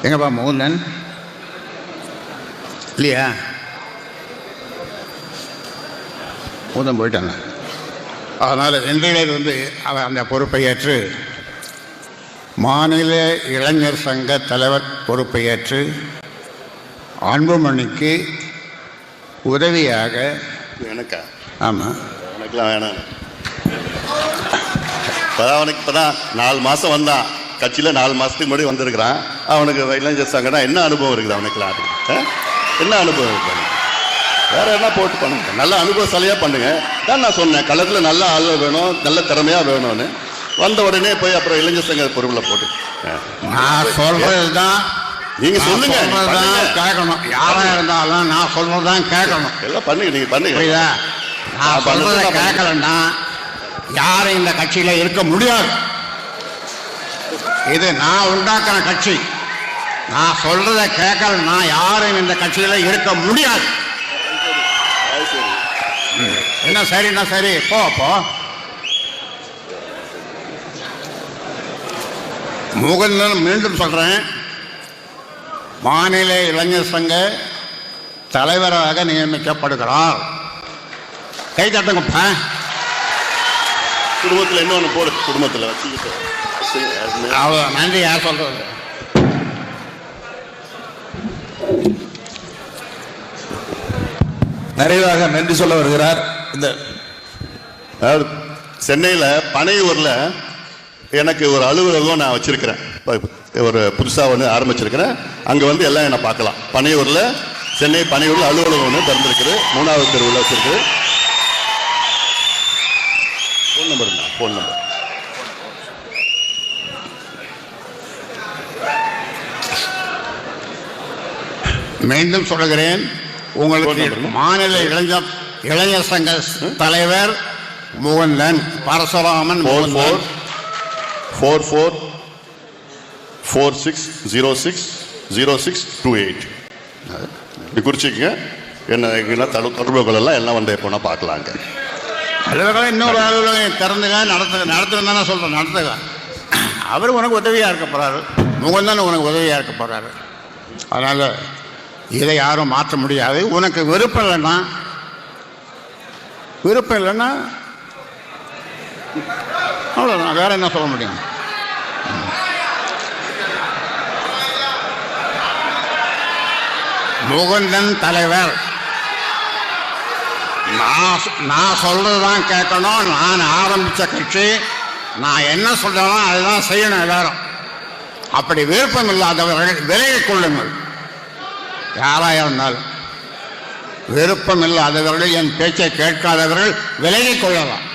எங்கப்பா மோகன் இல்லையா? மோகன் போயிட்டாங்க. அதனால் இன்றையிலிருந்து அவர் அந்த பொறுப்பை ஏற்று மாநில இளைஞர் சங்க தலைவர் பொறுப்பை ஏற்று அன்புமணிக்கு உதவியாக எனக்கா? ஆமாம், எனக்குலாம் வேணாம். அவனுக்கு இப்போ தான் 4 மாதம் வந்தான் கட்சியில். 4 மாதத்துக்கு முன்னாடி வந்திருக்கிறான். அவனுக்கு இளைஞர் சங்கம்னா என்ன அனுபவம் இருக்குது அவனுக்குலாம்? என்ன அனுபவம் இருக்குது? வேறு என்ன போட்டு பண்ணுங்க, நல்ல அனுபவசாலியாக பண்ணுங்க தான் நான் சொன்னேன். களத்தில் நல்ல ஆள் வேணும், நல்ல திறமையாக வேணும்னு. வந்த உடனே போய் அப்புறம் இளைஞர் சங்க பொறுப்பில் போட்டு நான் சொல்கிறது தான் நீங்கள் சொல்லுங்க, கேட்கணும். யாராக இருந்தாலும் நான் சொல்கிறது தான் கேட்கணும். எல்லாம் பண்ணுங்க, நீங்கள் பண்ணுங்க. புரியுதா? நான் சொல்றதை கேட்கலன்னா யாரும் இந்த கட்சியில் இருக்க முடியாது. இது நான் உண்டாக்கின கட்சி. நான் சொல்றதை கேட்கலன்னா யாரும் இந்த கட்சியில் இருக்க முடியாது. என்ன சரின்னா சரி, போ போ. முகந்தன் மீண்டும் சொல்றேன், மாநில இளைஞர் சங்க தலைவராக நியமிக்கப்படுகிறார். கை தட்டுங்கப்பா. குடும்பத்தில் இன்னொன்று போடு, குடும்பத்தில் வச்சுக்கிட்டு அவ்வளோ. நன்றி. யார் சொல்றது? நிறைவாக நன்றி சொல்ல வருகிறார். இந்த அதாவது சென்னையில் பனையூரில் எனக்கு ஒரு அலுவலகம் நான் வச்சிருக்கிறேன். ஒரு புதுசாக ஒன்று ஆரம்பிச்சிருக்கிறேன். அங்கே வந்து எல்லாம் என்னை பார்க்கலாம். பனையூரில், சென்னை பனையூரில் அலுவலகம் ஒன்று திறந்துருக்குது. 3வது தெருவில் வச்சிருக்குது. ஃபோன் நம்பர் என்ன? ஃபோன் நம்பர் மீண்டும் சொல்லுகிறேன், உங்களுக்கு மாநில இளைஞர் சங்க தலைவர் முகுந்தன் பரசுராமன். 4446060628 குறிச்சிக்கங்க. என்ன தொடர்புகள் எல்லாம் வந்து எப்போனா பார்க்கலாங்க. அலுவலகம் இன்னொரு அலுவலகம் திறந்துங்க, நடத்துன்னு தானே சொல்கிறேன். நடத்துங்க. அவர் உனக்கு உதவியாக இருக்க போகிறாரு. முகுந்தன் உனக்கு உதவியாக இருக்க போகிறாரு. அதனால் இதை யாரும் மாற்ற முடியாது. உனக்கு விருப்பம் இல்லைன்னா அவ்வளோதான். வேற என்ன சொல்ல முடியும்? முகுந்தன் தலைவர். நான் சொல்றது தான் கேட்கணும். நான் ஆரம்பித்த கட்சி, நான் என்ன சொல்றேனோ அதுதான் செய்யணும் எல்லாரும். அப்படி விருப்பம் இல்லாதவர்கள் விலகிக் கொள்ளுங்கள். யாராக இருந்தாலும் விருப்பம் இல்லாதவர்கள், என் பேச்சை கேட்காதவர்கள் விலகிக் கொள்ளலாம்.